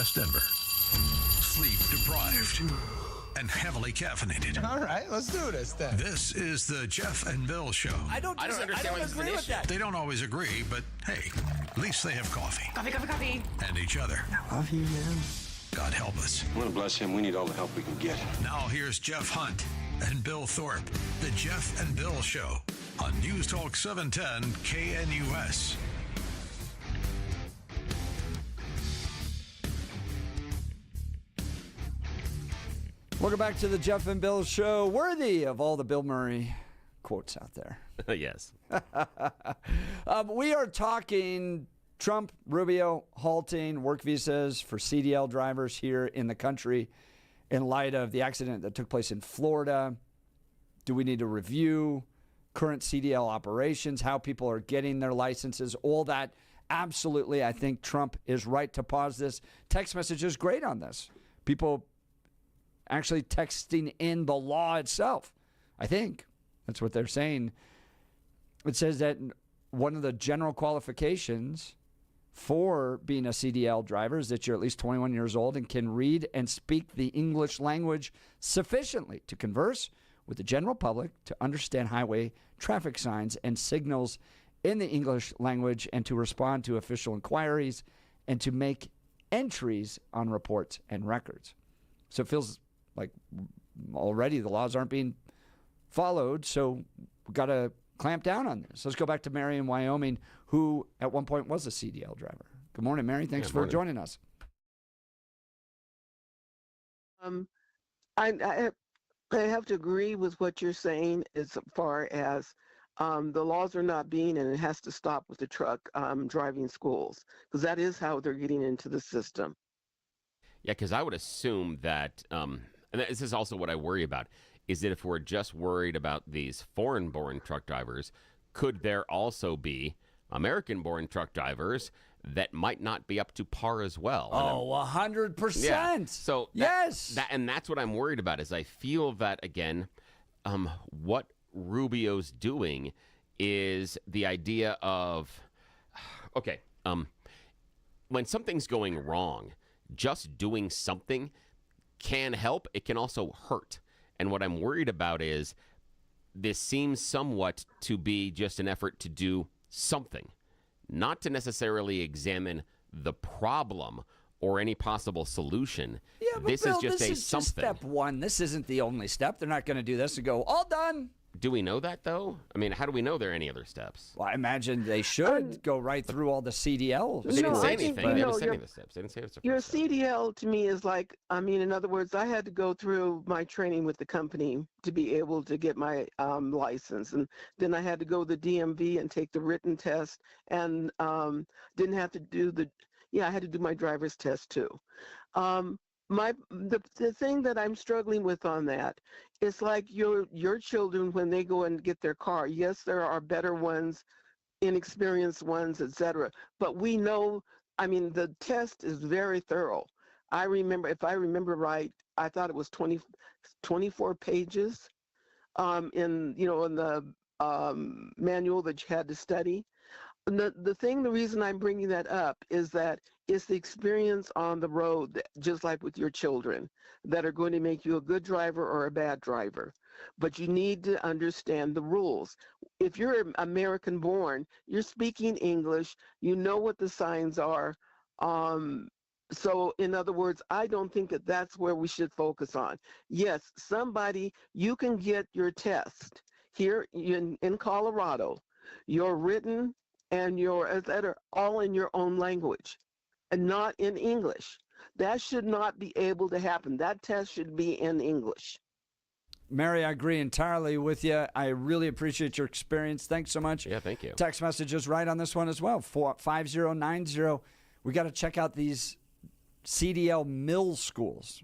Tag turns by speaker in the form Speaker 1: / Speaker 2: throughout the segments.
Speaker 1: West Denver. Sleep deprived and heavily caffeinated.
Speaker 2: All right, let's do this then.
Speaker 1: This is the Jeff and Bill Show.
Speaker 3: I don't agree with that.
Speaker 1: They don't always agree, but hey, at least they have coffee.
Speaker 3: Coffee.
Speaker 1: And each other.
Speaker 2: I love you, man.
Speaker 1: God help us.
Speaker 4: I want to bless him. We need all the help we can get.
Speaker 1: Now here's Jeff Hunt and Bill Thorpe. The Jeff and Bill Show on News Talk 710 KNUS.
Speaker 5: Welcome back to the Jeff and Bill Show, worthy of all the Bill Murray quotes out there.
Speaker 6: Yes.
Speaker 5: We are talking Trump, Rubio halting work visas for CDL drivers here in the country in light of the accident that took place in Florida. Do we need to review current CDL operations, how people are getting their licenses, all that? Absolutely. I think Trump is right to pause this. Text message is great on this. People actually texting in the law itself. I think that's what they're saying. It says that one of the general qualifications for being a CDL driver is that you're at least 21 years old and can read and speak the English language sufficiently to converse with the general public, to understand highway traffic signs and signals in the English language, and to respond to official inquiries and to make entries on reports and records. So it feels like already the laws aren't being followed, so we've got to clamp down on this. Let's go back to Mary in Wyoming, who at one point was a CDL driver. Good morning, Mary. Thanks for joining us.
Speaker 7: I have to agree with what you're saying as far as the laws are not being, and it has to stop with the truck driving schools, because that is how they're getting into the system.
Speaker 6: Yeah, because I would assume that, and this is also what I worry about, is that if we're just worried about these foreign-born truck drivers, could there also be American-born truck drivers that might not be up to par as well?
Speaker 5: Oh, 100%.
Speaker 6: Yeah. So
Speaker 5: yes.
Speaker 6: And that's what I'm worried about, is I feel that, again, what Rubio's doing is the idea of, okay, when something's going wrong, just doing something can help. It can also hurt. And what I'm worried about is this seems somewhat to be just an effort to do something, not to necessarily examine the problem or any possible solution.
Speaker 5: Yeah, but
Speaker 6: this
Speaker 5: Bill,
Speaker 6: is just
Speaker 5: this
Speaker 6: a
Speaker 5: is
Speaker 6: something.
Speaker 5: Just step one. This isn't the only step. They're not going to do this and go, all done.
Speaker 6: Do we know that, though? I mean, how do we know there are any other steps?
Speaker 5: Well, I imagine they should go right through all the CDLs.
Speaker 6: They didn't
Speaker 7: No,
Speaker 6: say
Speaker 7: I think,
Speaker 6: anything.
Speaker 7: you
Speaker 6: They
Speaker 7: know,
Speaker 6: didn't say
Speaker 7: your-
Speaker 6: any of the steps. They didn't say it's the
Speaker 7: Your
Speaker 6: first step.
Speaker 7: CDL to me is like, in other words, I had to go through my training with the company to be able to get my license. And then I had to go to the DMV and take the written test, and didn't have to do I had to do my driver's test too. The thing that I'm struggling with on that is like your children, when they go and get their car, yes, there are better ones, inexperienced ones, etc. But we know, the test is very thorough. I remember, if I remember right, I thought it was 24 pages in the manual that you had to study. The reason I'm bringing that up is that it's the experience on the road, just like with your children, that are going to make you a good driver or a bad driver. But you need to understand the rules. If you're American born, you're speaking English, you know what the signs are. So in other words, I don't think that that's where we should focus on. Yes, you can get your test here in Colorado, your written and your letter all in your own language and not in English. That should not be able to happen. That test should be in English.
Speaker 5: Mary, I agree entirely with you. I really appreciate your experience. Thanks so much.
Speaker 6: Yeah, thank you.
Speaker 5: Text messages right on this one as well. 5090. We got to check out these CDL mill schools.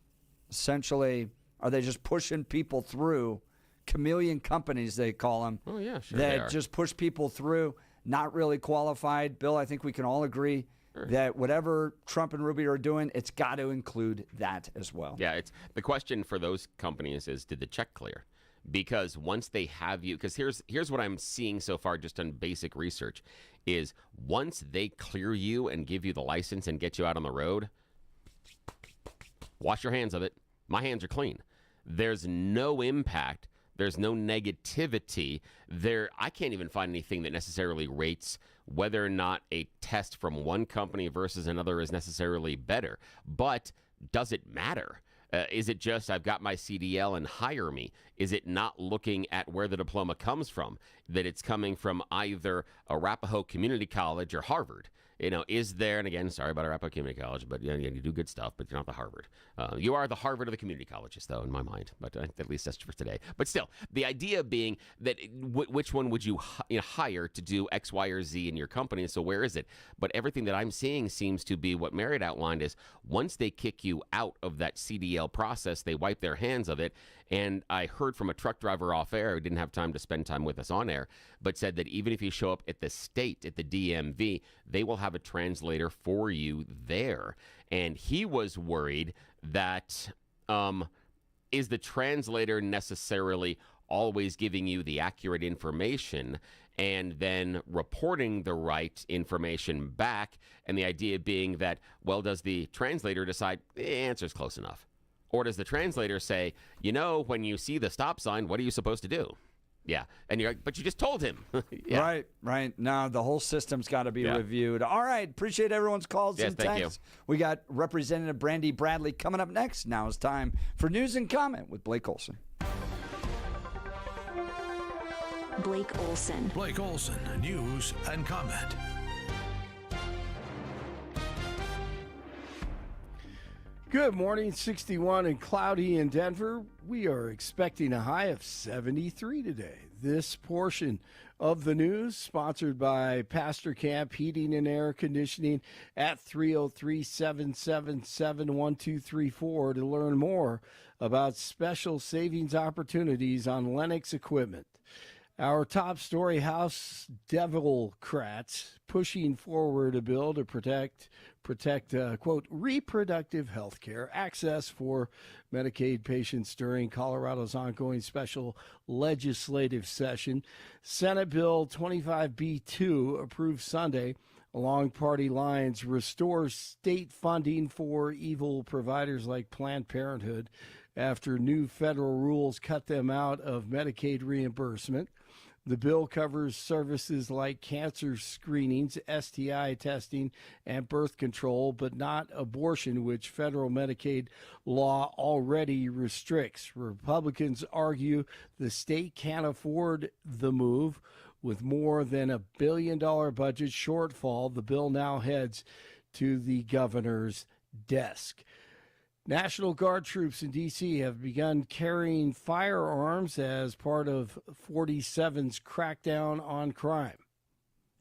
Speaker 5: Essentially, are they just pushing people through? Chameleon companies, they call them.
Speaker 6: Oh, yeah, sure they are.
Speaker 5: That just push people through, not really qualified. Bill, I think we can all agree that whatever Trump and Rubio are doing, it's got to include that as well.
Speaker 6: Yeah, it's the question for those companies is, did the check clear? Because once they have you, because here's what I'm seeing so far just on basic research, is once they clear you and give you the license and get you out on the road, wash your hands of it. My hands are clean. There's no impact. There's no negativity there. I can't even find anything that necessarily rates whether or not a test from one company versus another is necessarily better. But does it matter? Is it just I've got my CDL and hire me? Is it not looking at where the diploma comes from, that it's coming from either Arapahoe Community College or Harvard? Is there, and again, sorry about Arapahoe Community College, but you do good stuff, but you're not the Harvard. You are the Harvard of the community colleges, though, in my mind, but at least that's for today. But still, the idea being that which one would you hire to do X, Y, or Z in your company, so where is it? But everything that I'm seeing seems to be what Merritt outlined is once they kick you out of that CDL process, they wipe their hands of it. And I heard from a truck driver off air who didn't have time to spend time with us on air, but said that even if you show up at the state, at the DMV, they will have a translator for you there. And he was worried that is the translator necessarily always giving you the accurate information and then reporting the right information back? And the idea being that, well, does the translator decide the answer's close enough? Or does the translator say, when you see the stop sign, what are you supposed to do? Yeah. And you're like, but you just told him. Yeah.
Speaker 5: Right. Now the whole system's got to be reviewed. All right. Appreciate everyone's calls and texts. We got Representative Brandy Bradley coming up next. Now it's time for News and Comment with Blake Olson.
Speaker 8: Blake Olson.
Speaker 1: Blake Olson, News and Comment.
Speaker 2: Good morning, 61 and cloudy in Denver. We are expecting a high of 73 today. This portion of the news sponsored by Pastor Camp Heating and Air Conditioning at 303-777-1234 to learn more about special savings opportunities on Lennox equipment. Our top story, House Democrats pushing forward a bill to protect quote, reproductive health care access for Medicaid patients during Colorado's ongoing special legislative session. Senate Bill 25B2, approved Sunday along party lines, restores state funding for evil providers like Planned Parenthood after new federal rules cut them out of Medicaid reimbursement. The bill covers services like cancer screenings, STI testing, and birth control, but not abortion, which federal Medicaid law already restricts. Republicans argue the state can't afford the move. With more than $1 billion budget shortfall, the bill now heads to the governor's desk. National Guard troops in D.C. have begun carrying firearms as part of 47's crackdown on crime.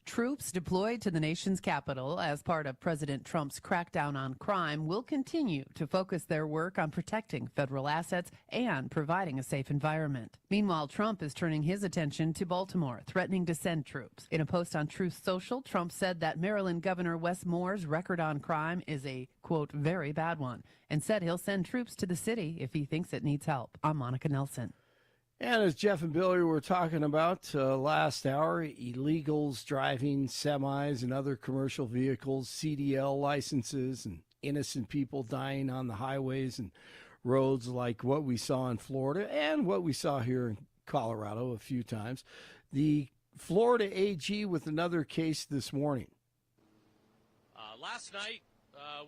Speaker 9: Troops deployed to the nation's capital as part of President Trump's crackdown on crime will continue to focus their work on protecting federal assets and providing a safe environment. Meanwhile, Trump is turning his attention to Baltimore, threatening to send troops. In a post on Truth Social, Trump said that Maryland Governor Wes Moore's record on crime is a, quote, very bad one, and said he'll send troops to the city if he thinks it needs help. I'm Monica Nelson.
Speaker 2: And as Jeff and Billy were talking about last hour, illegals driving semis and other commercial vehicles, CDL licenses, and innocent people dying on the highways and roads like what we saw in Florida and what we saw here in Colorado a few times. The Florida AG with another case this morning.
Speaker 10: Last night,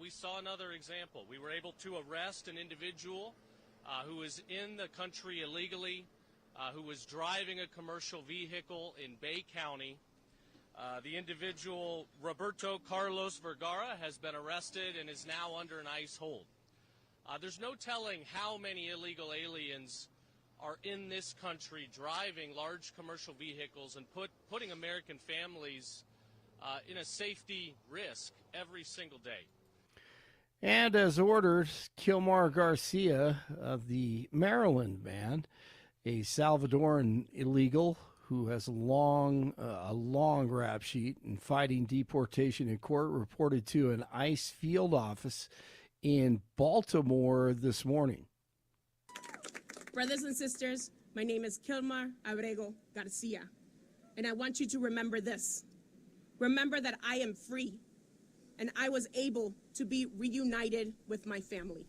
Speaker 10: we saw another example. We were able to arrest an individual who was in the country illegally, who was driving a commercial vehicle in Bay County. The individual, Roberto Carlos Vergara, has been arrested and is now under an ICE hold. There's no telling how many illegal aliens are in this country driving large commercial vehicles and putting American families in a safety risk every single day.
Speaker 2: And as ordered, Kilmar Garcia, the Maryland man, a Salvadoran illegal who has a long rap sheet in fighting deportation in court, reported to an ICE field office in Baltimore this morning.
Speaker 11: Brothers and sisters, my name is Kilmar Abrego Garcia, and I want you to remember this. Remember that I am free, and I was able to be reunited with my family.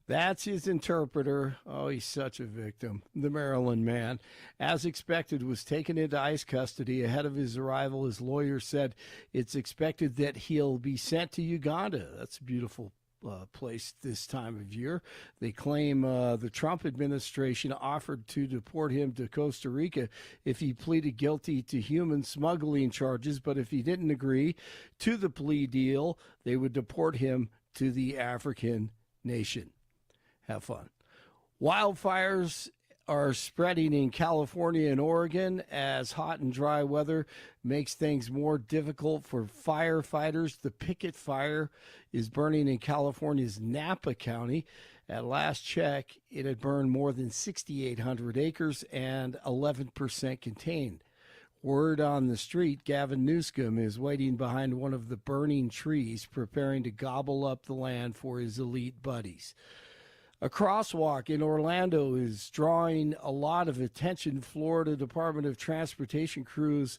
Speaker 2: That's his interpreter. Oh, he's such a victim. The Maryland man, as expected, was taken into ICE custody ahead of his arrival. His lawyer said it's expected that he'll be sent to Uganda. That's a beautiful place this time of year. They claim the Trump administration offered to deport him to Costa Rica if he pleaded guilty to human smuggling charges, but if he didn't agree to the plea deal, they would deport him to the African nation. Have fun. Wildfires are spreading in California and Oregon as hot and dry weather makes things more difficult for firefighters. The Picket Fire is burning in California's Napa County. At last check, it had burned more than 6,800 acres and 11% contained. Word on the street, Gavin Newsom is waiting behind one of the burning trees, preparing to gobble up the land for his elite buddies. A crosswalk in Orlando is drawing a lot of attention. Florida Department of Transportation crews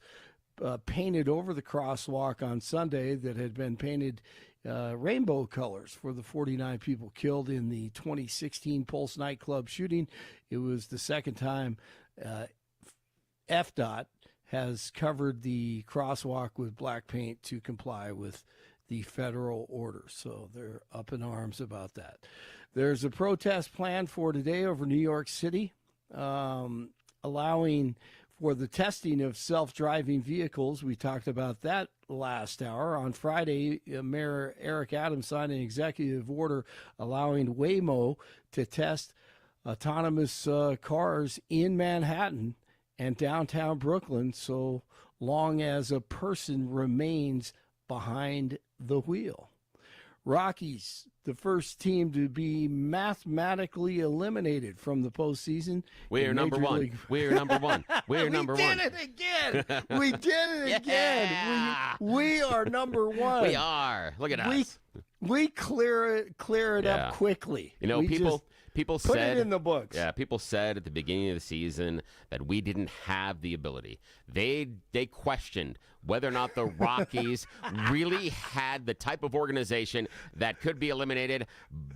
Speaker 2: painted over the crosswalk on Sunday that had been painted rainbow colors for the 49 people killed in the 2016 Pulse nightclub shooting. It was the second time FDOT has covered the crosswalk with black paint to comply with the federal order. So they're up in arms about that. There's a protest planned for today over New York City, allowing for the testing of self-driving vehicles. We talked about that last hour. On Friday, Mayor Eric Adams signed an executive order allowing Waymo to test autonomous cars in Manhattan and downtown Brooklyn so long as a person remains behind the wheel. Rockies, the first team to be mathematically eliminated from the postseason.
Speaker 6: We're number one. We're number one. We're number one.
Speaker 2: We did it again. We did it again. We are number one.
Speaker 6: We are. Look at us.
Speaker 2: We clear it up quickly.
Speaker 6: You know, people
Speaker 2: put
Speaker 6: said
Speaker 2: it in the books.
Speaker 6: Yeah, people said at the beginning of the season that we didn't have the ability. They questioned whether or not the Rockies really had the type of organization that could be eliminated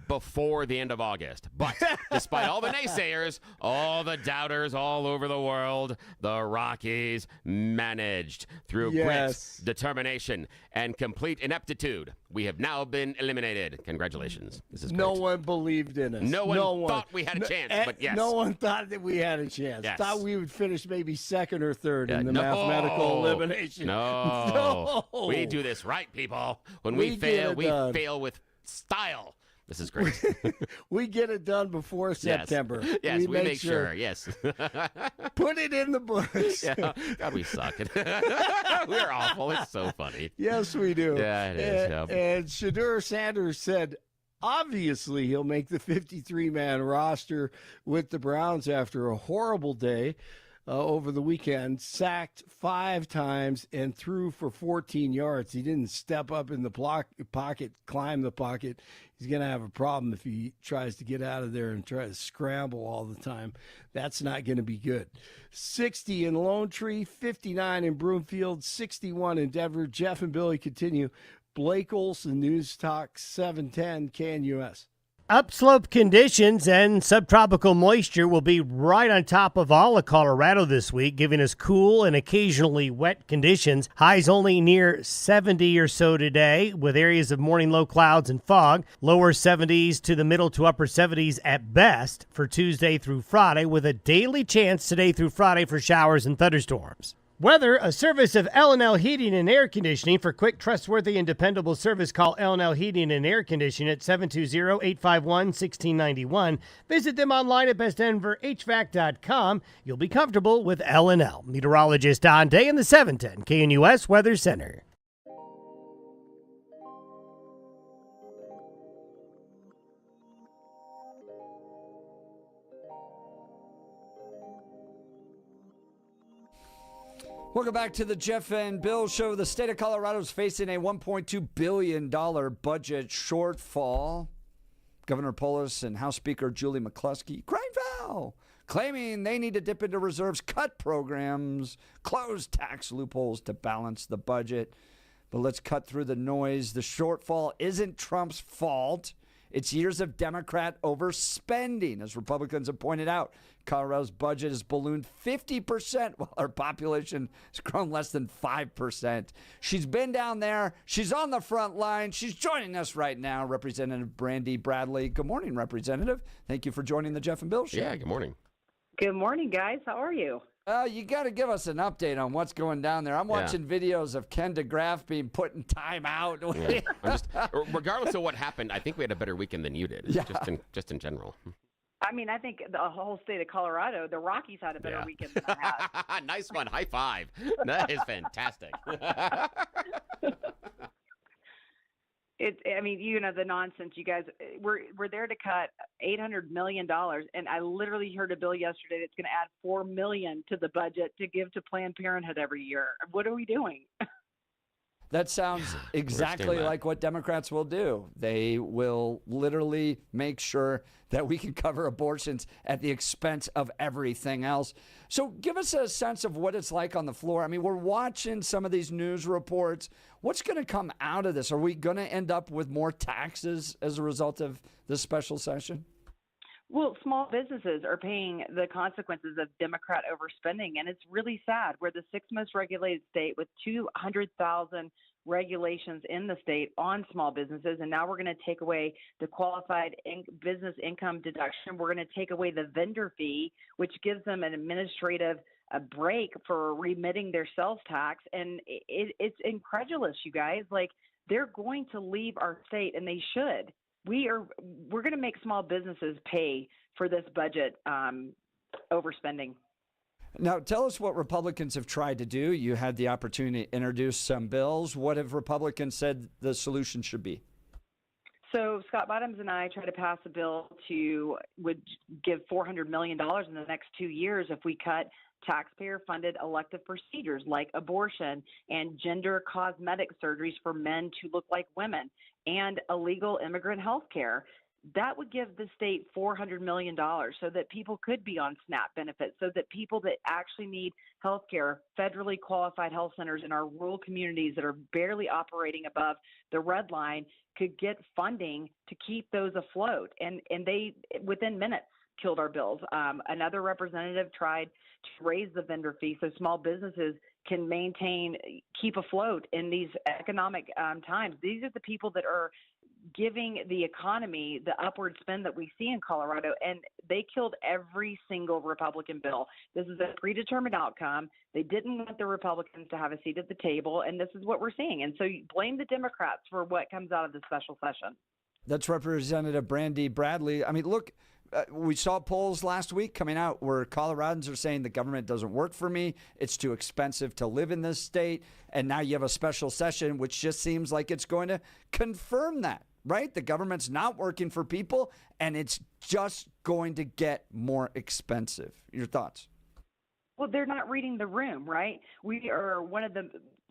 Speaker 6: before the end of August. But despite all the naysayers, all the doubters all over the world, the Rockies managed through grit, determination, and complete ineptitude. We have now been eliminated. Congratulations. This is great.
Speaker 2: No one believed in us.
Speaker 6: No one thought we had a chance, but yes.
Speaker 2: No one thought that we had a chance.
Speaker 6: Yes.
Speaker 2: Thought we would finish maybe second or third in the mathematical elimination.
Speaker 6: No. We do this right, people. When we fail, we fail with style. This is great.
Speaker 2: We get it done before September.
Speaker 6: Yes, we make sure. Yes.
Speaker 2: Put it in the books.
Speaker 6: Yeah. God, we suck. We're awful. It's so funny.
Speaker 2: Yes, we do.
Speaker 6: Yeah, it is.
Speaker 2: And Shadur Sanders said, obviously, he'll make the 53-man roster with the Browns after a horrible day over the weekend. Sacked 5 times and threw for 14 yards. He didn't step up in the pocket, climb the pocket. He's going to have a problem if he tries to get out of there and try to scramble all the time. That's not going to be good. 60 in Lone Tree, 59 in Broomfield, 61 in Denver. Jeff and Billy continue. Blake Olson, News Talk 710 KNUS.
Speaker 12: Upslope conditions and subtropical moisture will be right on top of all of Colorado this week, giving us cool and occasionally wet conditions. Highs only near 70 or so today, with areas of morning low clouds and fog. Lower 70s to the middle to upper 70s at best for Tuesday through Friday, with a daily chance today through Friday for showers and thunderstorms. Weather, a service of L&L Heating and Air Conditioning. For quick, trustworthy, and dependable service, call L&L Heating and Air Conditioning at 720-851-1691. Visit them online at bestdenverhvac.com. You'll be comfortable with L&L. Meteorologist Don Day in the 710 KNUS Weather Center.
Speaker 5: Welcome back to the Jeff and Bill Show. The state of Colorado is facing a $1.2 billion budget shortfall. Governor Polis and House Speaker Julie McCluskey crying foul, claiming they need to dip into reserves, cut programs, close tax loopholes to balance the budget. But let's cut through the noise. The shortfall isn't Trump's fault. It's years of Democrat overspending, as Republicans have pointed out. Colorado's budget has ballooned 50% while our population has grown less than 5%. She's been down there. She's on the front line. She's joining us right now, Representative Brandy Bradley. Good morning, Representative. Thank you for joining the Jeff and Bill Show.
Speaker 6: Yeah, good morning.
Speaker 13: Good morning, guys. How are you?
Speaker 5: You got to give us an update on what's going down there. I'm watching videos of Ken DeGraff being put in timeout.
Speaker 6: Yeah. Regardless of what happened, I think we had a better weekend than you did, just in general.
Speaker 13: I mean, I think the whole state of Colorado, the Rockies had a better weekend than I had.
Speaker 6: Nice one. High five. That is fantastic.
Speaker 13: I mean, you know, the nonsense, you guys, we're there to cut $800 million. And I literally heard a bill yesterday that's going to add $4 million to the budget to give to Planned Parenthood every year. What are we doing?
Speaker 5: That sounds exactly like what Democrats will do. They will literally make sure that we can cover abortions at the expense of everything else. So give us a sense of what it's like on the floor. I mean, we're watching some of these news reports. What's going to come out of this? Are we going to end up with more taxes as a result of this special session?
Speaker 13: Well, small businesses are paying the consequences of Democrat overspending, and it's really sad. We're the sixth most regulated state with 200,000 regulations in the state on small businesses, and now we're going to take away the qualified business income deduction. We're going to take away the vendor fee, which gives them an administrative break for remitting their sales tax, and it's incredulous, you guys. Like, they're going to leave our state, and they should. We're going to make small businesses pay for this budget overspending.
Speaker 5: Now, tell us what Republicans have tried to do. You had the opportunity to introduce some bills. What have Republicans said the solution should be?
Speaker 13: So Scott Bottoms and I tried to pass a bill would give $400 million in the next 2 years if we cut taxpayer-funded elective procedures like abortion and gender cosmetic surgeries for men to look like women and illegal immigrant health care. That would give the state $400 million so that people could be on SNAP benefits, so that people that actually need health care, federally qualified health centers in our rural communities that are barely operating above the red line could get funding to keep those afloat. And they, within minutes, killed our bills. Another representative tried to raise the vendor fee so small businesses can keep afloat in these economic times. These are the people that are giving the economy the upward spend that we see in Colorado, and they killed every single Republican bill. This is a predetermined outcome. They didn't want the Republicans to have a seat at the table, and this is what we're seeing. And so you blame the Democrats for what comes out of this special session.
Speaker 5: That's Representative Brandy Bradley. I mean, look, we saw polls last week coming out where Coloradans are saying the government doesn't work for me. It's too expensive to live in this state. And now you have a special session, which just seems like it's going to confirm that, right? The government's not working for people, and it's just going to get more expensive. Your thoughts?
Speaker 13: Well, they're not reading the room, right? We are one of the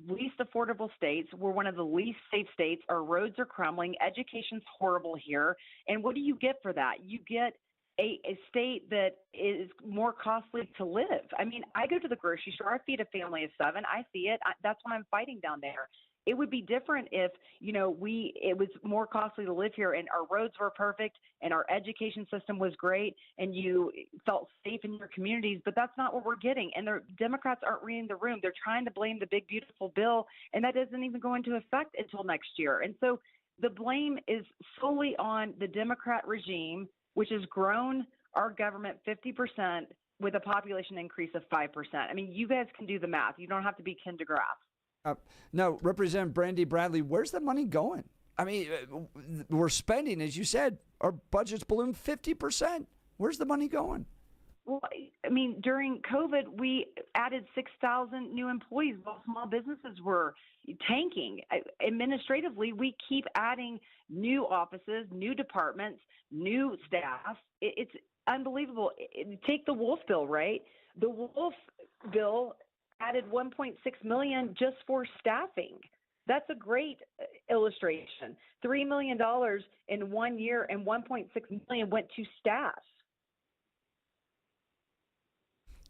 Speaker 13: least affordable states. We're one of the least safe states. Our roads are crumbling. Education's horrible here. And what do you get for that? You get a state that is more costly to live. I mean, I go to the grocery store. I feed a family of 7. I see it. That's why I'm fighting down there. It would be different if, it was more costly to live here and our roads were perfect and our education system was great and you felt safe in your communities, but that's not what we're getting. And the Democrats aren't reading the room. They're trying to blame the big, beautiful bill, and that doesn't even go into effect until next year. And so the blame is solely on the Democrat regime, which has grown our government 50% with a population increase of 5%. I mean, you guys can do the math. You don't have to be Ken DeGraff.
Speaker 5: No, Representative Brandy Bradley, where's the money going? I mean, we're spending, as you said, our budget's ballooned 50%. Where's the money going?
Speaker 13: Well, I mean, during COVID, we added 6,000 new employees while small businesses were tanking. Administratively, we keep adding new offices, new departments, new staff. It's unbelievable. Take the Wolf bill, right? The Wolf bill added $1.6 million just for staffing. That's a great illustration. $3 million in 1 year and $1.6 million went to staff.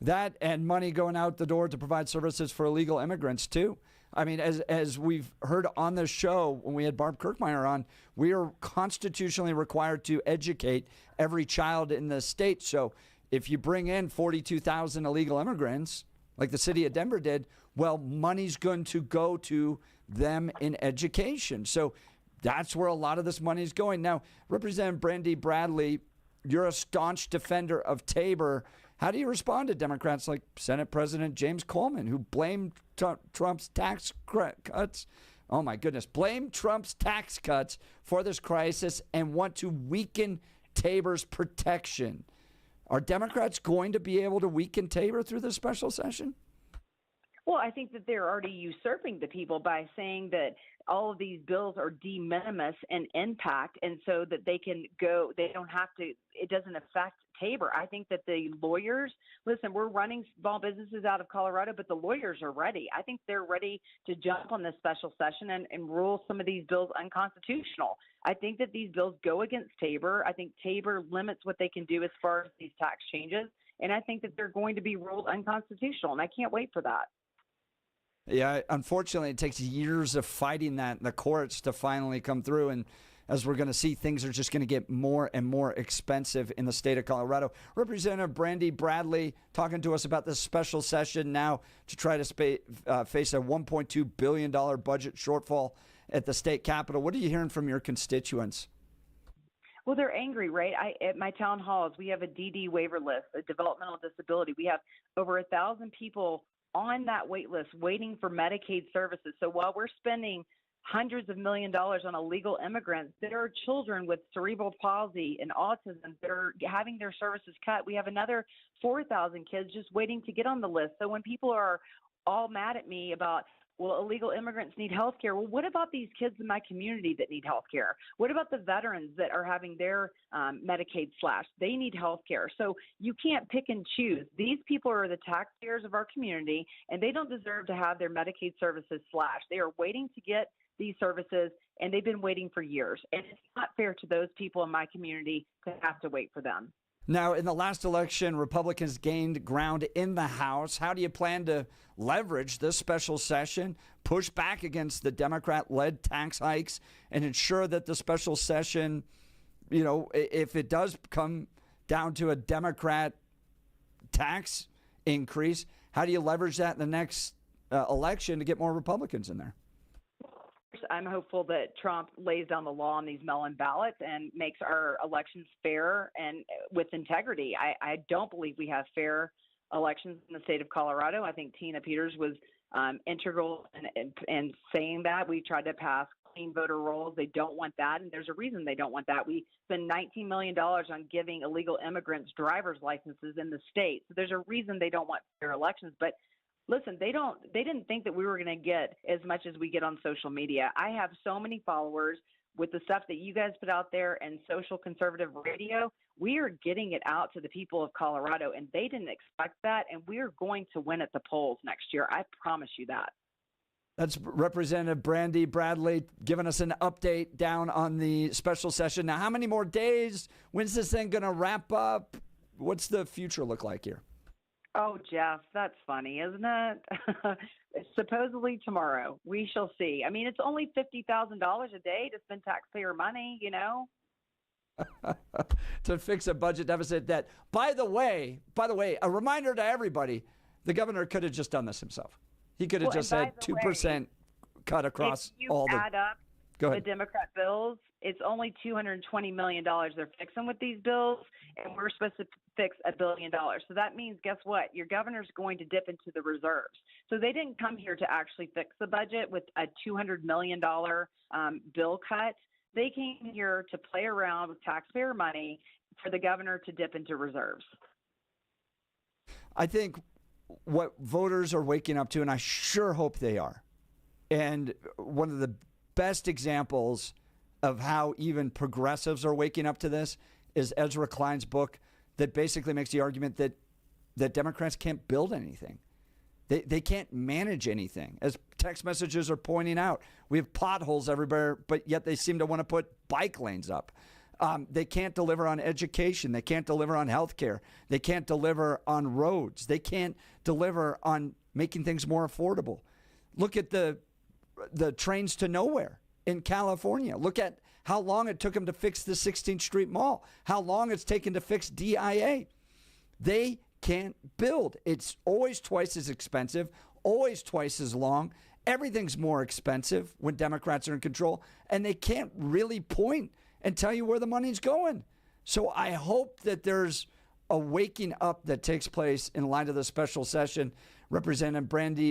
Speaker 5: That and money going out the door to provide services for illegal immigrants, too. I mean, as we've heard on this show when we had Barb Kirkmeyer on, we are constitutionally required to educate every child in the state. So if you bring in 42,000 illegal immigrants, like the city of Denver did, well, money's going to go to them in education. So that's where a lot of this money is going. Now, Representative Brandy Bradley, you're a staunch defender of Tabor. How do you respond to Democrats like Senate President James Coleman, who blamed Trump's tax cuts? Oh, my goodness. Blame Trump's tax cuts for this crisis and want to weaken Tabor's protection. Are Democrats going to be able to weaken Tabor through this special session?
Speaker 13: Well, I think that they're already usurping the people by saying that all of these bills are de minimis in impact, and so that they can go, they don't have to, it doesn't affect Tabor. I think that the lawyers, listen, we're running small businesses out of Colorado, but the lawyers are ready. I think they're ready to jump on this special session and rule some of these bills unconstitutional. I think that these bills go against Tabor. I think Tabor limits what they can do as far as these tax changes, and I think that they're going to be ruled unconstitutional, and I can't wait for that.
Speaker 5: Yeah, unfortunately, it takes years of fighting that in the courts to finally come through. And as we're going to see, things are just going to get more and more expensive in the state of Colorado. Representative Brandy Bradley talking to us about this special session now to try to face a $1.2 billion budget shortfall at the state capitol. What are you hearing from your constituents?
Speaker 13: Well, they're angry, right? At my town halls, we have a DD waiver list, a developmental disability. We have over 1,000 people on that wait list waiting for Medicaid services. So while we're spending hundreds of $millions on illegal immigrants, there are children with cerebral palsy and autism that are having their services cut. We have another 4,000 kids just waiting to get on the list. So when people are all mad at me about, well, illegal immigrants need health care. Well, what about these kids in my community that need health care? What about the veterans that are having their Medicaid slashed? They need health care. So you can't pick and choose. These people are the taxpayers of our community, and they don't deserve to have their Medicaid services slashed. They are waiting to get these services, and they've been waiting for years. And it's not fair to those people in my community to have to wait for them.
Speaker 5: Now, in the last election, Republicans gained ground in the House. How do you plan to leverage this special session, push back against the Democrat-led tax hikes, and ensure that the special session, you know, if it does come down to a Democrat tax increase, how do you leverage that in the next election to get more Republicans in there?
Speaker 13: I'm hopeful that Trump lays down the law on these mail-in ballots and makes our elections fair and with integrity. I don't believe we have fair elections in the state of Colorado. I think Tina Peters was integral in saying that. We tried to pass clean voter rolls. They don't want that, and there's a reason they don't want that. We spend $19 million on giving illegal immigrants driver's licenses in the state. So there's a reason they don't want fair elections. But listen, they didn't think that we were going to get as much as we get on social media. I have so many followers with the stuff that you guys put out there and social conservative radio. We are getting it out to the people of Colorado, and they didn't expect that, and we are going to win at the polls next year. I promise you that.
Speaker 5: That's Representative Brandy Bradley giving us an update down on the special session. Now, how many more days? When's this thing going to wrap up? What's the future look like here?
Speaker 13: Oh, Jeff, that's funny, isn't it? Supposedly tomorrow. We shall see. I mean, it's only $50,000 a day to spend taxpayer money, you know?
Speaker 5: To fix a budget deficit that, by the way, a reminder to everybody, the governor could have just done this himself. He could have just said 2% cut across all the...
Speaker 13: add up
Speaker 5: Go ahead.
Speaker 13: the Democrat bills, it's only $220 million they're fixing with these bills, and we're supposed to fix $1 billion. So that means, guess what? Your governor's going to dip into the reserves. So they didn't come here to actually fix the budget with a $200 million bill cut. They came here to play around with taxpayer money for the governor to dip into reserves.
Speaker 5: I think what voters are waking up to, and I sure hope they are, and one of the best examples of how even progressives are waking up to this is Ezra Klein's book that basically makes the argument that Democrats can't build anything. They can't manage anything. As text messages are pointing out, we have potholes everywhere, but yet they seem to want to put bike lanes up. They can't deliver on education. They can't deliver on health care. They can't deliver on roads. They can't deliver on making things more affordable. Look at the trains to nowhere in California. Look at how long it took them to fix the 16th Street Mall, how long it's taken to fix DIA. They can't build. It's always twice as expensive, always twice as long. Everything's more expensive when Democrats are in control, and they can't really point and tell you where the money's going. So I hope that there's a waking up that takes place in light of the special session. Representative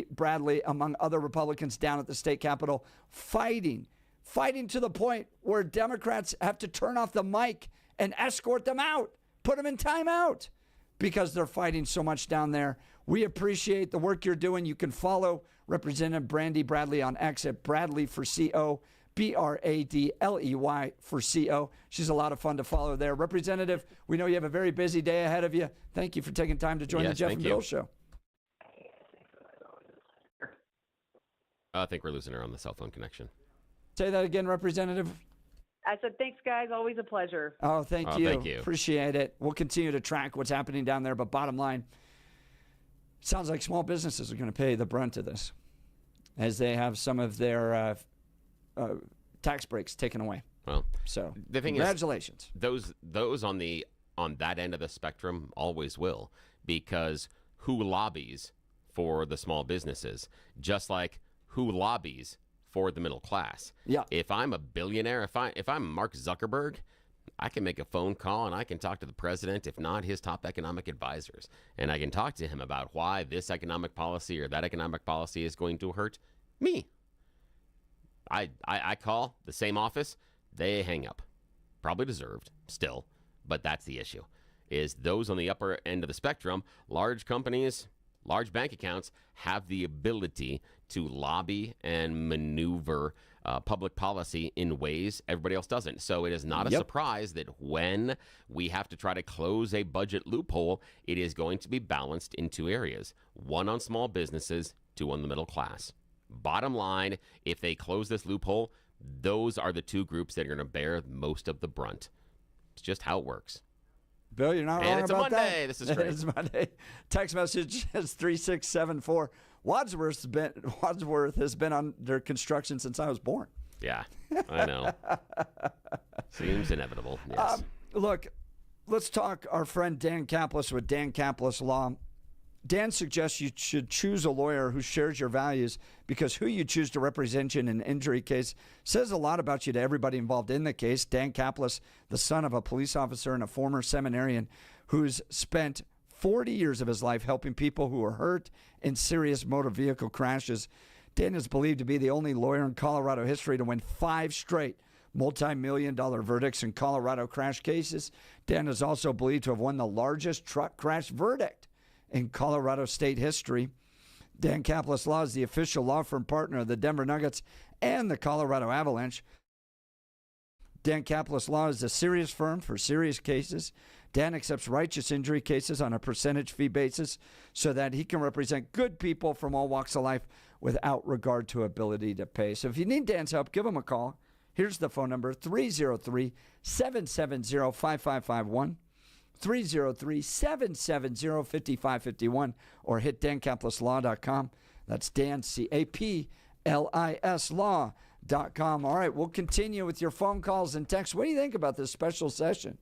Speaker 5: Bradley, among other Republicans down at the state capitol, fighting to the point where Democrats have to turn off the mic and escort them out, put them in timeout because they're fighting so much down there. We appreciate the work you're doing. You can follow Representative Brandy Bradley on X at Bradley for CO, Bradley for CO. She's a lot of fun to follow there. Representative, we know you have a very busy day ahead of you. Thank you for taking time to join the Jeff and Bill Show.
Speaker 6: I think we're losing her on the cell phone connection.
Speaker 5: Say that again, Representative.
Speaker 13: I said, thanks, guys. Always a pleasure.
Speaker 5: Oh, thank you.
Speaker 6: Thank you.
Speaker 5: Appreciate it. We'll continue to track what's happening down there. But bottom line, sounds like small businesses are going to pay the brunt of this as they have some of their tax breaks taken away.
Speaker 6: Well,
Speaker 5: so
Speaker 6: the thing
Speaker 5: congratulations.
Speaker 6: Is, those on that end of the spectrum always will, because who lobbies for the small businesses? Just like who lobbies for the middle class.
Speaker 5: Yeah.
Speaker 6: If I'm a billionaire, if I'm Mark Zuckerberg, I can make a phone call and I can talk to the president, if not his top economic advisors, and I can talk to him about why this economic policy or that economic policy is going to hurt me. I call the same office, they hang up. Probably deserved still, but that's the issue. Is those on the upper end of the spectrum, large companies, large bank accounts, have the ability to lobby and maneuver public policy in ways everybody else doesn't. So it is not a surprise that when we have to try to close a budget loophole, it is going to be balanced in two areas. One on small businesses, two on the middle class. Bottom line, if they close this loophole, those are the two groups that are going to bear most of the brunt. It's just how it works.
Speaker 5: Bill, you're not wrong
Speaker 6: it's
Speaker 5: about
Speaker 6: a Monday.
Speaker 5: that.
Speaker 6: This is great.
Speaker 5: It's Monday. Text message is 3674. Wadsworth has been under construction since I was born.
Speaker 6: Yeah, I know. Seems inevitable. Yes.
Speaker 5: Look, let's talk our friend Dan Kaplis with Dan Kaplis Law. Dan suggests you should choose a lawyer who shares your values, because who you choose to represent you in an injury case says a lot about you to everybody involved in the case. Dan Kaplis, the son of a police officer and a former seminarian who's spent 40 years of his life helping people who are hurt in serious motor vehicle crashes. Dan is believed to be the only lawyer in Colorado history to win 5 straight multi-million-dollar verdicts in Colorado crash cases. Dan is also believed to have won the largest truck crash verdict in Colorado state history. Dan Kaplis Law is the official law firm partner of the Denver Nuggets and the Colorado Avalanche. Dan Kaplis Law is a serious firm for serious cases. Dan accepts righteous injury cases on a percentage fee basis so that he can represent good people from all walks of life without regard to ability to pay. So if you need Dan's help, give him a call. Here's the phone number, 303-770-5551. 303-770-5551, or hit DanKaplisLaw.com. That's Dan, C-A-P-L-I-S Law.com. All right, we'll continue with your phone calls and texts. What do you think about this special session?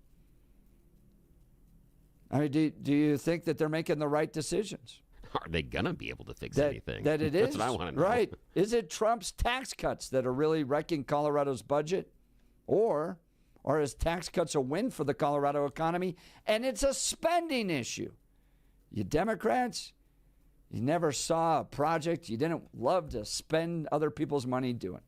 Speaker 5: I mean, do you think that they're making the right decisions?
Speaker 6: Are they going to be able to fix anything?
Speaker 5: That it is?
Speaker 6: That's what I want to know.
Speaker 5: Right. Is it Trump's tax cuts that are really wrecking Colorado's budget? Or are his tax cuts a win for the Colorado economy and it's a spending issue? You Democrats, you never saw a project you didn't love to spend other people's money doing.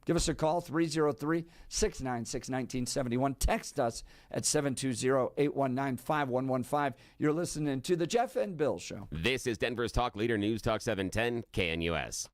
Speaker 5: Give us a call, 303-696-1971. Text us at 720-819-5115. You're listening to The Jeff and Bill Show.
Speaker 6: This is Denver's Talk Leader, News Talk 710 KNUS.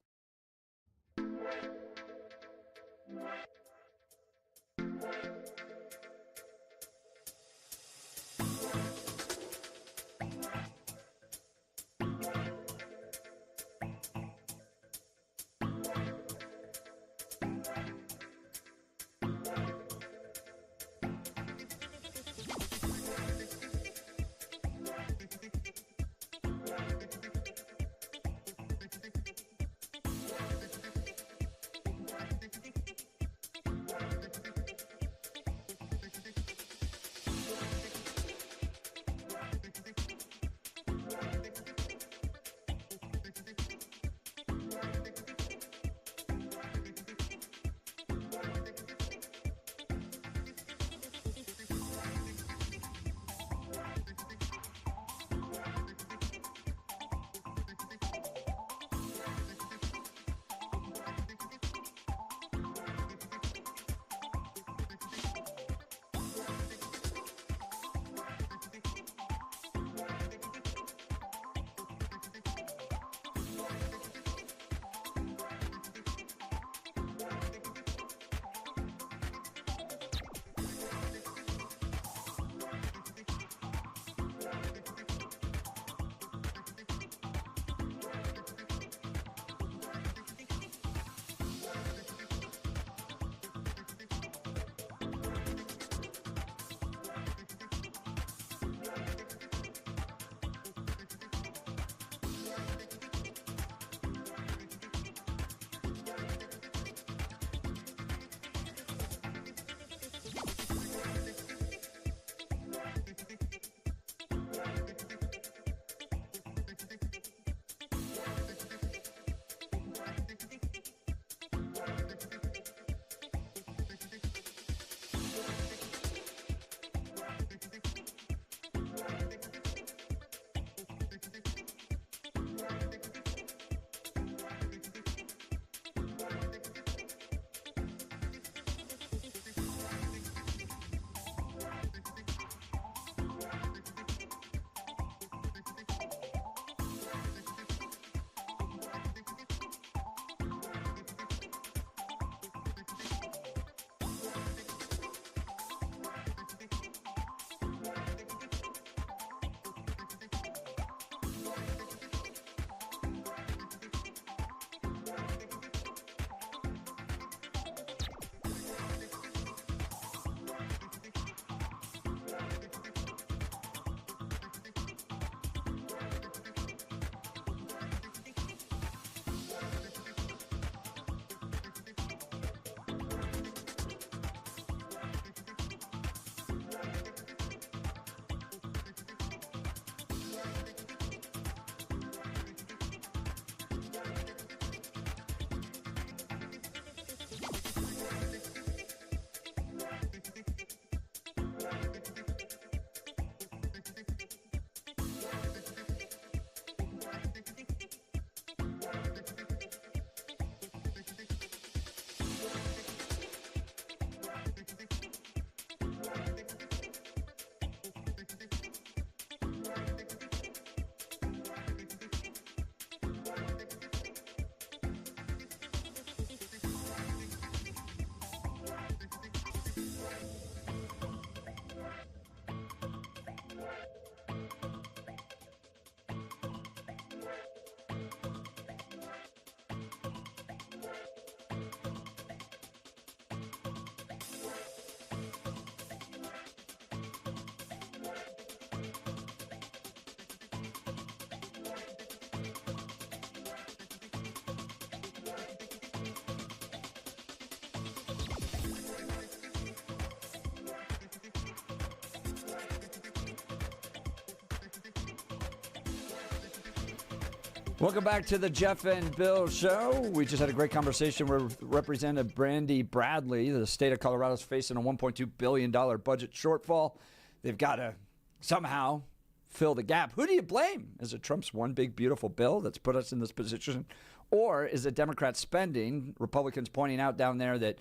Speaker 5: Welcome back to the Jeff and Bill Show. We just had a great conversation with Representative Brandy Bradley. The state of Colorado is facing a $1.2 billion budget shortfall. They've got to somehow fill the gap. Who do you blame? Is it Trump's one big beautiful bill that's put us in this position? Or is it Democrat spending? Republicans pointing out down there that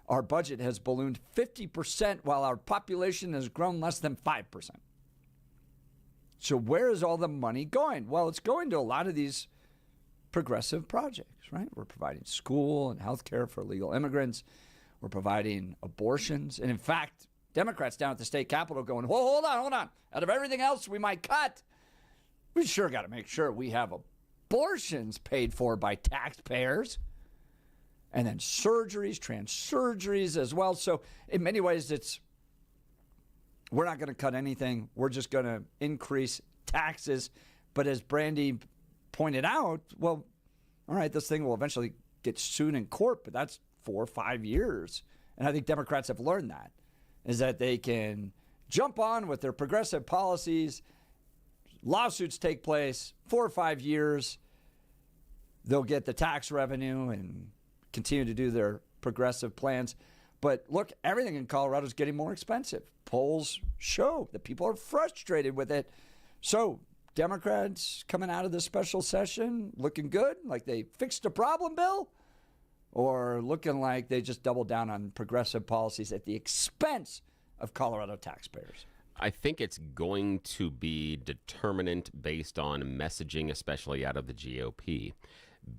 Speaker 5: our budget has ballooned 50% while our population has grown less than 5%. So where is all the money going? Well, it's going to a lot of these progressive projects, right? We're providing school and health care for illegal immigrants. We're providing abortions. And in fact, Democrats down at the state capitol going, whoa, hold on. Out of everything else we might cut, we sure got to make sure we have abortions paid for by taxpayers. And then surgeries, trans surgeries as well. So in many ways, we're not going to cut anything. We're just going to increase taxes. But as Brandy pointed out, well, all right, this thing will eventually get sued in court, but that's 4 or 5 years. And I think Democrats have learned that, is that they can jump on with their progressive policies. Lawsuits take place, 4 or 5 years. They'll get the tax revenue and continue to do their progressive plans. But look, everything in Colorado is getting more expensive. Polls show that people are frustrated with it. So Democrats coming out of this special session looking good, like they fixed a problem, Bill? Or looking like they just doubled down on progressive policies at the expense of Colorado taxpayers?
Speaker 6: I think it's going to be determinant based on messaging, especially out of the GOP,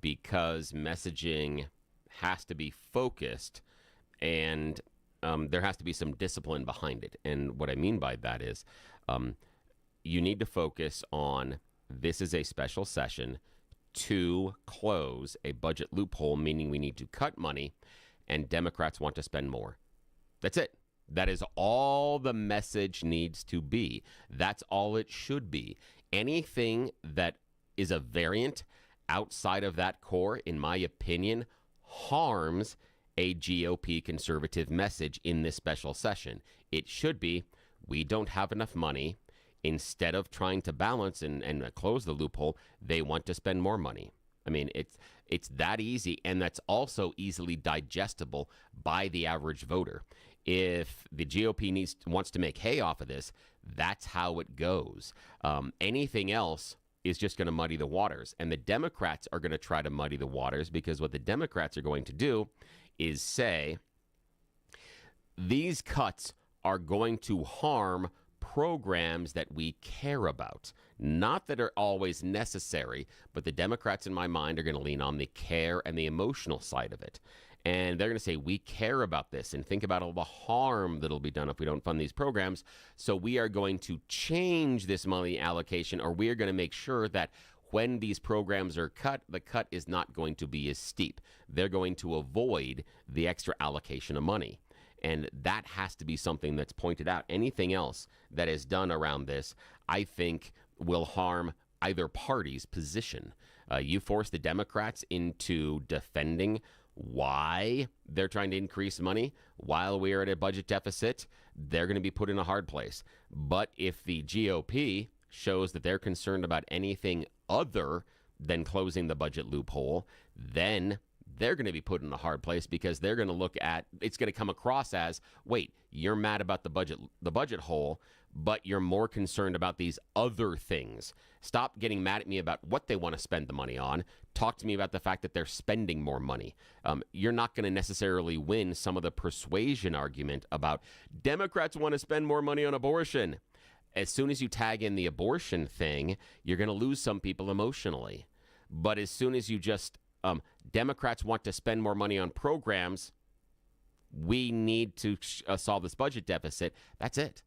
Speaker 6: because messaging has to be focused and there has to be some discipline behind it. And what I mean by that is you need to focus on this is a special session to close a budget loophole, meaning we need to cut money and Democrats want to spend more. That's it. That is all the message needs to be. That's all it should be. Anything that is a variant outside of that core, in my opinion, harms a GOP conservative message in this special session. It should be, we don't have enough money. Instead of trying to balance and close the loophole, they want to spend more money. I mean, it's that easy, and that's also easily digestible by the average voter. If the GOP wants to make hay off of this, that's how it goes. Anything else is just going to muddy the waters. And the Democrats are going to try to muddy the waters because what the Democrats are going to do is say these cuts are going to harm programs that we care about. Not that are always necessary, but the Democrats, in my mind, are going to lean on the care and the emotional side of it. And they're going to say, we care about this and think about all the harm that'll be done if we don't fund these programs. So we are going to change this money allocation, or we are going to make sure that when these programs are cut, the cut is not going to be as steep. They're going to avoid the extra allocation of money. And that has to be something that's pointed out. Anything else that is done around this, I think, will harm either party's position. You force the Democrats into defending why they're trying to increase money while we are at a budget deficit, they're going to be put in a hard place. But if the GOP shows that they're concerned about anything other than closing the budget loophole, then they're going to be put in a hard place because they're going to look at, it's going to come across as, wait, you're mad about the budget hole, but you're more concerned about these other things. Stop getting mad at me about what they want to spend the money on. Talk to me about the fact that they're spending more money. You're not going to necessarily win some of the persuasion argument about Democrats want to spend more money on abortion. As soon as you tag in the abortion thing, you're going to lose some people emotionally. But as soon as you just Democrats want to spend more money on programs, we need to solve this budget deficit. That's it.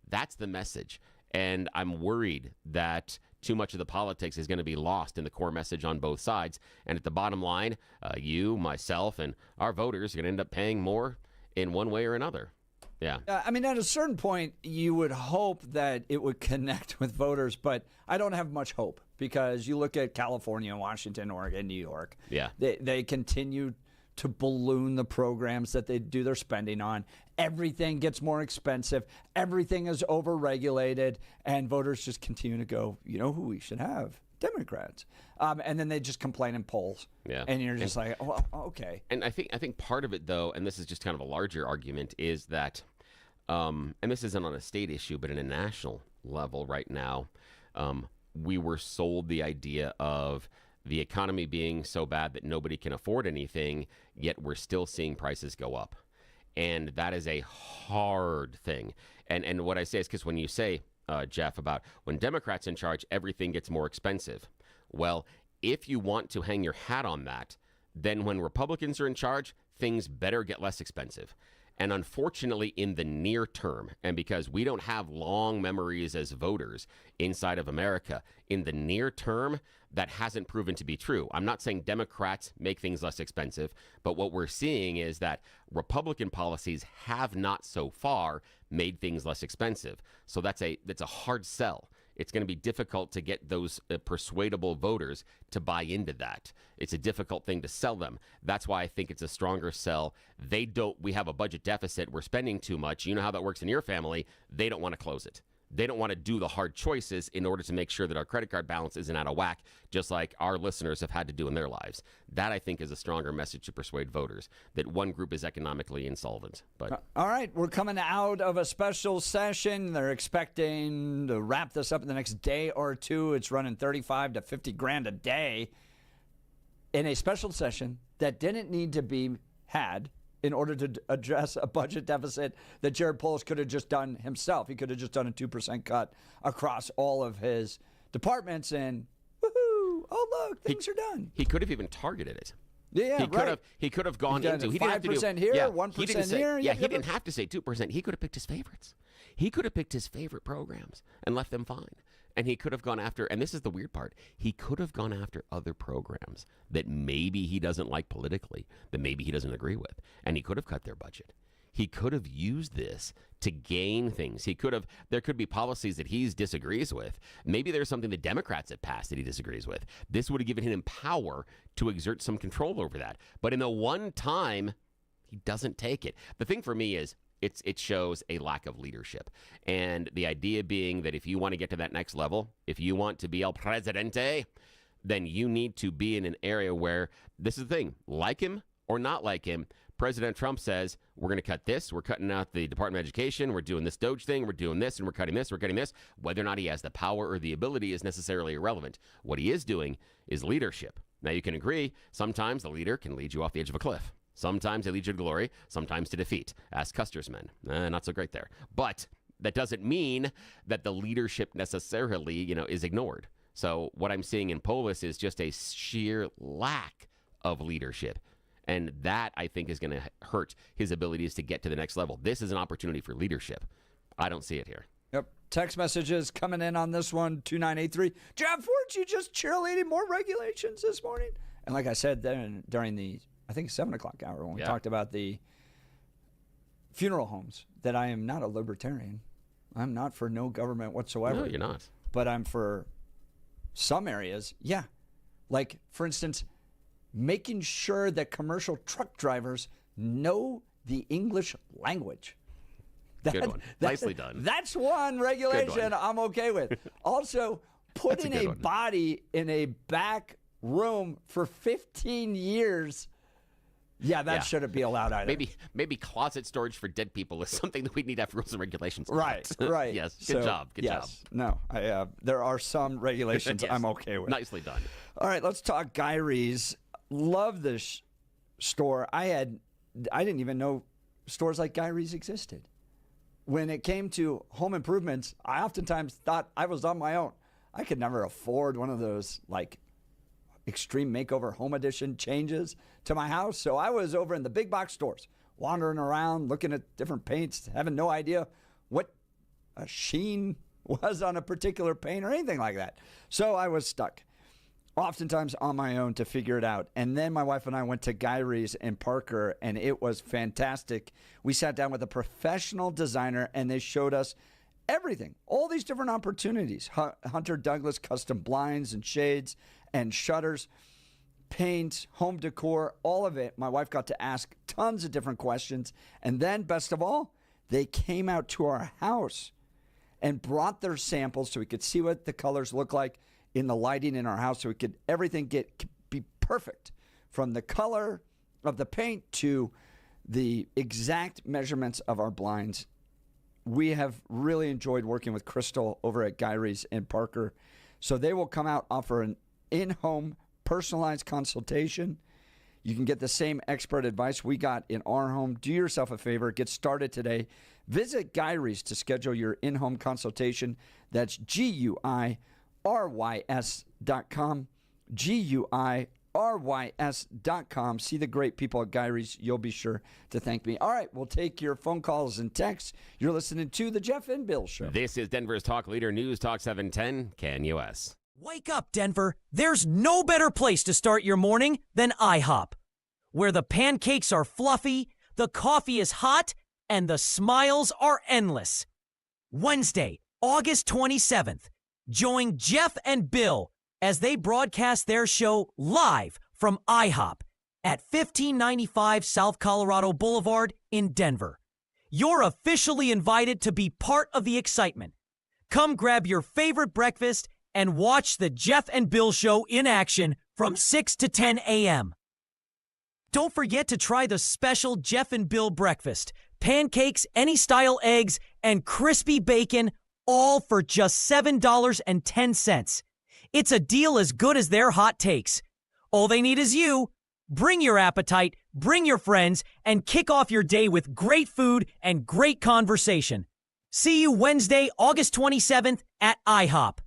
Speaker 6: That's the message. And I'm worried that too much of the politics is going to be lost in the core message on both sides. And at the bottom line, you, myself, and our voters are going to end up paying more in one way or another. Yeah.
Speaker 5: I mean, at a certain point, you would hope that it would connect with voters, but I don't have much hope because you look at California, Washington, Oregon, New York.
Speaker 6: Yeah.
Speaker 5: They continue to balloon the programs that they do their spending on. Everything gets more expensive. Everything is overregulated, and voters just continue to go, you know who we should have? Democrats. And then they just complain in polls.
Speaker 6: Yeah.
Speaker 5: And you're just like, oh, okay.
Speaker 6: And I think part of it, though, and this is just kind of a larger argument, is that, and this isn't on a state issue, but in a national level right now, we were sold the idea of the economy being so bad that nobody can afford anything, yet we're still seeing prices go up. And that is a hard thing. And what I say is because when you say, Jeff, about when Democrats in charge, everything gets more expensive. Well, if you want to hang your hat on that, then when Republicans are in charge, things better get less expensive. And unfortunately, in the near term, and because we don't have long memories as voters inside of America, in the near term, that hasn't proven to be true. I'm not saying Democrats make things less expensive, but what we're seeing is that Republican policies have not so far made things less expensive. So that's a hard sell. It's going to be difficult to get those persuadable voters to buy into that. It's a difficult thing to sell them. That's why I think it's a stronger sell. We have a budget deficit. We're spending too much. You know how that works in your family. They don't want to close it. They don't want to do the hard choices in order to make sure that our credit card balance isn't out of whack, just like our listeners have had to do in their lives. That, I think, is a stronger message to persuade voters, that one group is economically insolvent. But
Speaker 5: all right, we're coming out of a special session. They're expecting to wrap this up in the next day or two. It's running 35 to 50 grand a day in a special session that didn't need to be had in order to address a budget deficit that Jared Polis could have just done himself. He could have just done a 2% cut across all of his departments, and woohoo! Oh, look, things are done.
Speaker 6: He could have even targeted it.
Speaker 5: Yeah,
Speaker 6: He could have gone into
Speaker 5: 5% here, 1% here.
Speaker 6: Yeah, he didn't have to say 2%. He could have picked his favorites. He could have picked his favorite programs and left them fine. And he could have gone after, and this is the weird part, he could have gone after other programs that maybe he doesn't like politically, that maybe he doesn't agree with, and he could have cut their budget. He could have used this to gain things. There could be policies that he disagrees with. Maybe there's something the Democrats have passed that he disagrees with. This would have given him power to exert some control over that. But in the one time, he doesn't take it. The thing for me is, it shows a lack of leadership. And the idea being that if you want to get to that next level, if you want to be El Presidente, then you need to be in an area where, this is the thing, like him or not like him, President Trump says, we're going to cut this, we're cutting out the Department of Education, we're doing this Doge thing, we're doing this, and we're cutting this, we're cutting this. Whether or not he has the power or the ability is necessarily irrelevant. What he is doing is leadership. Now, you can agree, sometimes the leader can lead you off the edge of a cliff. Sometimes they lead you to glory, sometimes to defeat. Ask Custer's men. Not so great there. But that doesn't mean that the leadership necessarily, is ignored. So what I'm seeing in Polis is just a sheer lack of leadership. And that, I think, is going to hurt his abilities to get to the next level. This is an opportunity for leadership. I don't see it here.
Speaker 5: Yep. Text messages coming in on this one, 2983. Jeff, weren't you just cheerleading more regulations this morning? And like I said then during the, I think, 7 o'clock hour when we talked about the funeral homes, that I am not a libertarian. I'm not for no government whatsoever.
Speaker 6: No, you're not.
Speaker 5: But I'm for some areas, yeah. Like, for instance, making sure that commercial truck drivers know the English language.
Speaker 6: Good one. Nicely done.
Speaker 5: That's one regulation I'm okay with. Also, putting a body in a back room for 15 years. Yeah, that shouldn't be allowed either.
Speaker 6: Maybe closet storage for dead people is something that we need to have rules and regulations about.
Speaker 5: Right.
Speaker 6: Yes. Good job. Good job.
Speaker 5: No, there are some regulations I'm okay with.
Speaker 6: Nicely done.
Speaker 5: All right, let's talk Gyrie's. Love this store. I didn't even know stores like Gyrie's existed. When it came to home improvements, I oftentimes thought I was on my own. I could never afford one of those like extreme makeover home edition changes to my house. So I was over in the big box stores, wandering around, looking at different paints, having no idea what a sheen was on a particular paint or anything like that. So I was stuck, oftentimes on my own, to figure it out. And then my wife and I went to Gyrie's in Parker, and it was fantastic. We sat down with a professional designer, and they showed us everything, all these different opportunities. Hunter Douglas custom blinds and shades and shutters, paint, home decor, all of it. My wife got to ask tons of different questions. And then, best of all, they came out to our house and brought their samples so we could see what the colors look like in the lighting in our house so we could everything be perfect, from the color of the paint to the exact measurements of our blinds. We have really enjoyed working with Crystal over at Gyrie's and Parker. So they will come out, offer an in-home personalized consultation. You can get the same expert advice we got in our home. Do yourself a favor. Get started today. Visit Gyrie's to schedule your in-home consultation. That's GUIRYS.com. GUIRYS.com. See the great people at Gyrie's. You'll be sure to thank me. All right, we'll take your phone calls and texts. You're listening to The Jeff and Bill Show.
Speaker 6: This is Denver's talk leader, News Talk 710, KNUS.
Speaker 14: Wake up, Denver. There's no better place to start your morning than IHOP, where the pancakes are fluffy, the coffee is hot, and the smiles are endless. Wednesday, August 27th, join Jeff and Bill as they broadcast their show live from IHOP at 1595 South Colorado Boulevard in Denver. You're officially invited to be part of the excitement. Come grab your favorite breakfast and watch the Jeff and Bill Show in action from 6 to 10 a.m. Don't forget to try the special Jeff and Bill breakfast. Pancakes, any style eggs, and crispy bacon, all for just $7.10. It's a deal as good as their hot takes. All they need is you. Bring your appetite, bring your friends, and kick off your day with great food and great conversation. See you Wednesday, August 27th at IHOP.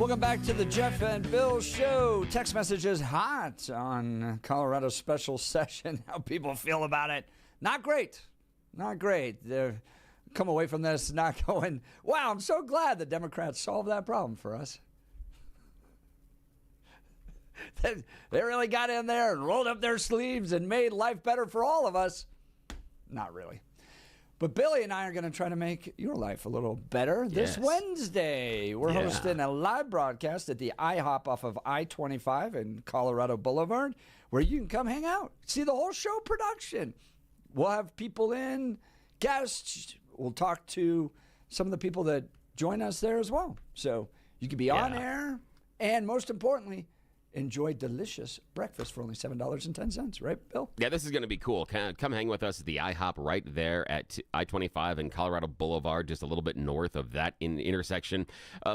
Speaker 5: Welcome back to the Jeff and Bill Show. Text messages hot on Colorado's special session. How people feel about it. Not great. Not great. They're come away from this not going, wow, I'm so glad the Democrats solved that problem for us. They really got in there and rolled up their sleeves and made life better for all of us. Not really. But Billy and I are going to try to make your life a little better this Wednesday. We're hosting a live broadcast at the IHOP off of I-25 in Colorado Boulevard, where you can come hang out, see the whole show production. We'll have people in, guests. We'll talk to some of the people that join us there as well. So you can be on air, and most importantly, enjoy delicious breakfast for only $7.10, right, Bill?
Speaker 6: Yeah, this is going to be cool. Come hang with us at the IHOP right there at I-25 and Colorado Boulevard, just a little bit north of that intersection.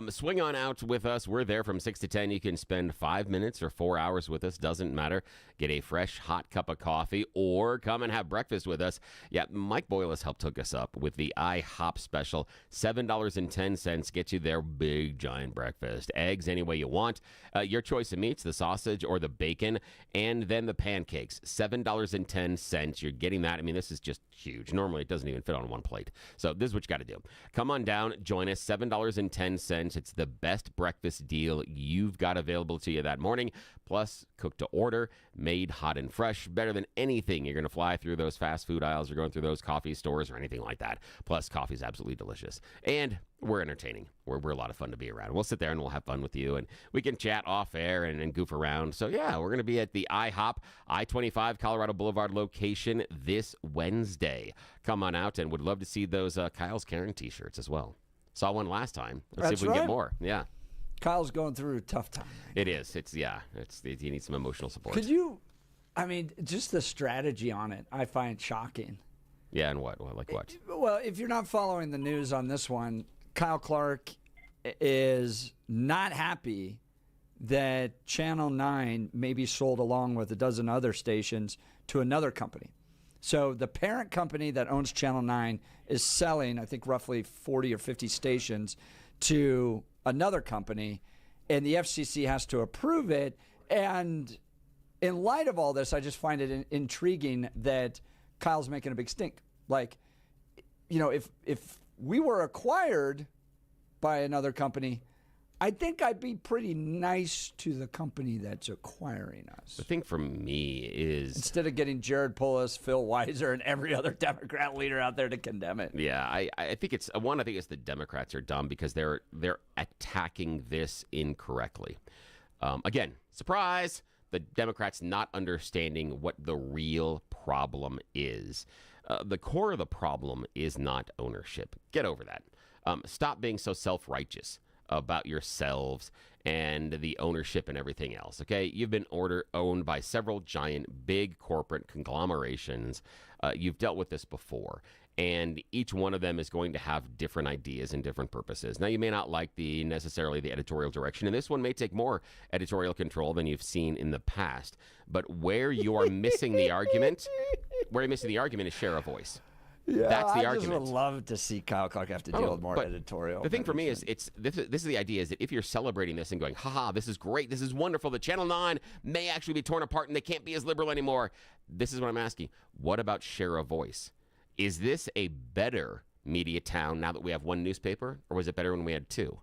Speaker 6: Swing on out with us. We're there from 6 to 10. You can spend 5 minutes or 4 hours with us. Doesn't matter. Get a fresh, hot cup of coffee or come and have breakfast with us. Yeah, Mike Boyle has helped hook us up with the IHOP special. $7.10 gets you their big, giant breakfast. Eggs any way you want. Your choice of meats, the sausage or the bacon, and then the pancakes. $7.10. You're getting that. I mean, this is just huge. Normally, it doesn't even fit on one plate. So this is what you got to do. Come on down. Join us. $7.10. It's the best breakfast deal you've got available to you that morning. Plus, cooked to order, made hot and fresh, better than anything. You're going to fly through those fast food aisles or going through those coffee stores or anything like that. Plus, coffee's absolutely delicious. And we're entertaining. We're a lot of fun to be around. We'll sit there and we'll have fun with you, and we can chat off air and goof around. So, yeah, we're going to be at the IHOP, I-25 Colorado Boulevard location this Wednesday. Come on out, and would love to see those Kyle's Caring t-shirts as well. Saw one last time. Let's see if we can get more. Yeah.
Speaker 5: Kyle's going through a tough time.
Speaker 6: It is. You need some emotional support.
Speaker 5: Could you, I mean, just the strategy on it, I find shocking.
Speaker 6: Yeah, and what? Like what?
Speaker 5: Well, if you're not following the news on this one, Kyle Clark is not happy that Channel 9 may be sold along with a dozen other stations to another company. So the parent company that owns Channel 9 is selling, I think, roughly 40 or 50 stations to another company, and the FCC has to approve it. And in light of all this, I just find it intriguing that Kyle's making a big stink. Like, you know, if we were acquired by another company, I think I'd be pretty nice to the company that's acquiring us.
Speaker 6: The thing for me is,
Speaker 5: instead of getting Jared Polis, Phil Weiser, and every other Democrat leader out there to condemn it.
Speaker 6: Yeah, I think it's one. I think it's the Democrats are dumb because they're attacking this incorrectly. Again, surprise. The Democrats not understanding what the real problem is. The core of the problem is not ownership. Get over that. Stop being so self-righteous about yourselves and the ownership and everything else, okay? You've been owned by several giant, big corporate conglomerations. You've dealt with this before, and each one of them is going to have different ideas and different purposes. Now, you may not like necessarily the editorial direction, and this one may take more editorial control than you've seen in the past, but where you are missing the argument, is share a voice.
Speaker 5: Yeah,
Speaker 6: that's the
Speaker 5: I
Speaker 6: argument.
Speaker 5: I just would love to see Kyle Clark have to deal with more editorial.
Speaker 6: The thing for me is, this is the idea is that if you're celebrating this and going, haha, this is great, this is wonderful, the Channel 9 may actually be torn apart and they can't be as liberal anymore. This is what I'm asking. What about share a voice? Is this a better media town now that we have one newspaper, or was it better when we had two?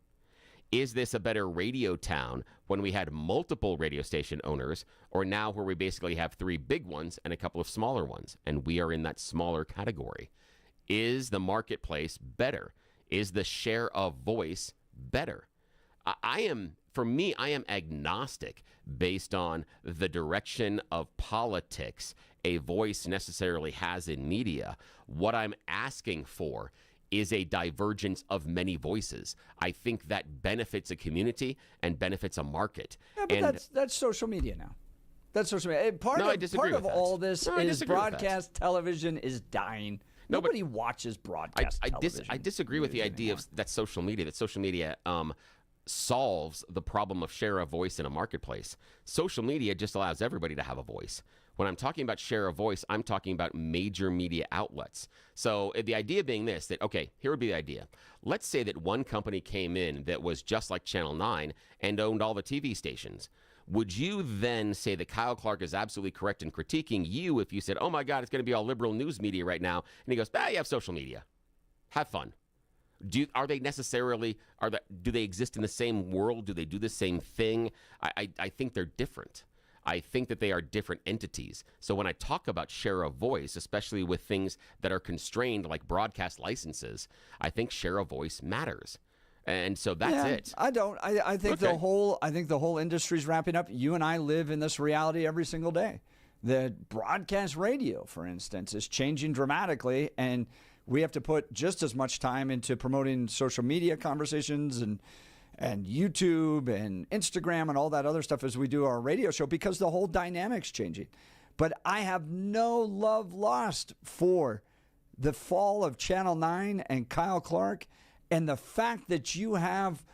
Speaker 6: Is this a better radio town when we had multiple radio station owners, or now where we basically have three big ones and a couple of smaller ones, and we are in that smaller category? Is the marketplace better? Is the share of voice better? I am agnostic based on the direction of politics a voice necessarily has in media. What I'm asking for is a divergence of many voices. I think that benefits a community and benefits a market.
Speaker 5: Yeah, but that's social media now. That's social media. Part of all this is broadcast television is dying. Nobody watches broadcast television.
Speaker 6: I disagree with the idea of that social media solves the problem of share of voice in a marketplace. Social media just allows everybody to have a voice. When I'm talking about share of voice, I'm talking about major media outlets. So the idea being this, that, okay, here would be the idea. Let's say that one company came in that was just like Channel 9 and owned all the TV stations. Would you then say that Kyle Clark is absolutely correct in critiquing you if you said, oh my God, it's going to be all liberal news media right now? And he goes, you have social media. Have fun. Do they exist in the same world? Do they do the same thing? I think they're different. I think that they are different entities. So when I talk about share of voice, especially with things that are constrained like broadcast licenses, I think share of voice matters. And so that's it.
Speaker 5: I don't. I think the whole industry's wrapping up. You and I live in this reality every single day. The broadcast radio, for instance, is changing dramatically, and we have to put just as much time into promoting social media conversations and YouTube and Instagram and all that other stuff as we do our radio show, because the whole dynamic's changing. But I have no love lost for the fall of Channel 9 and Kyle Clark, and the fact that you have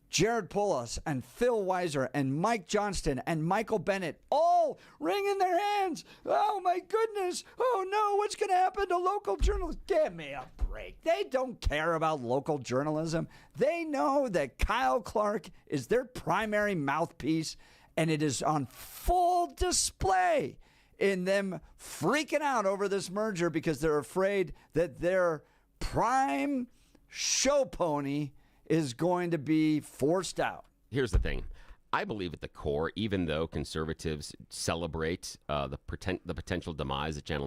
Speaker 5: Jared Poulos and Phil Weiser and Mike Johnston and Michael Bennett all wringing their hands. Oh, my goodness. Oh, no, what's going to happen to local journalists? Give me a break. They don't care about local journalism. They know that Kyle Clark is their primary mouthpiece, and it is on full display in them freaking out over this merger because they're afraid that their prime show pony is going to be forced out.
Speaker 6: Here's the thing. I believe at the core, even though conservatives celebrate the potential demise of Channel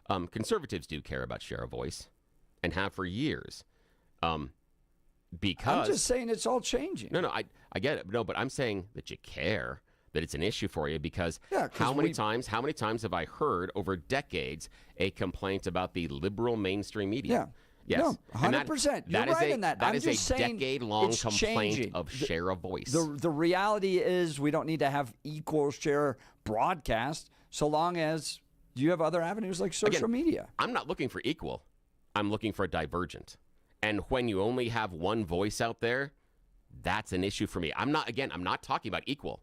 Speaker 6: 9, conservatives do care about share of voice and have for years. Because
Speaker 5: I'm just saying it's all changing.
Speaker 6: No, I get it. No, but I'm saying that you care, that it's an issue for you, because how many times have I heard over decades a complaint about the liberal mainstream media?
Speaker 5: Yeah.
Speaker 6: Yes.
Speaker 5: No, 100%. You're right in that.
Speaker 6: That is a decade-long complaint of share of voice.
Speaker 5: The reality is we don't need to have equal share broadcast so long as you have other avenues like social media.
Speaker 6: I'm not looking for equal. I'm looking for divergent. And when you only have one voice out there, that's an issue for me. I'm not talking about equal.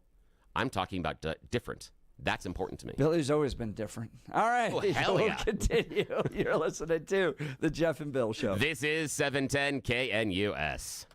Speaker 6: I'm talking about different. That's important to me.
Speaker 5: Billy's always been different. All right.
Speaker 6: Oh, hell
Speaker 5: we'll
Speaker 6: yeah.
Speaker 5: continue. You're listening to The Jeff and Bill Show.
Speaker 6: This is 710 KNUS.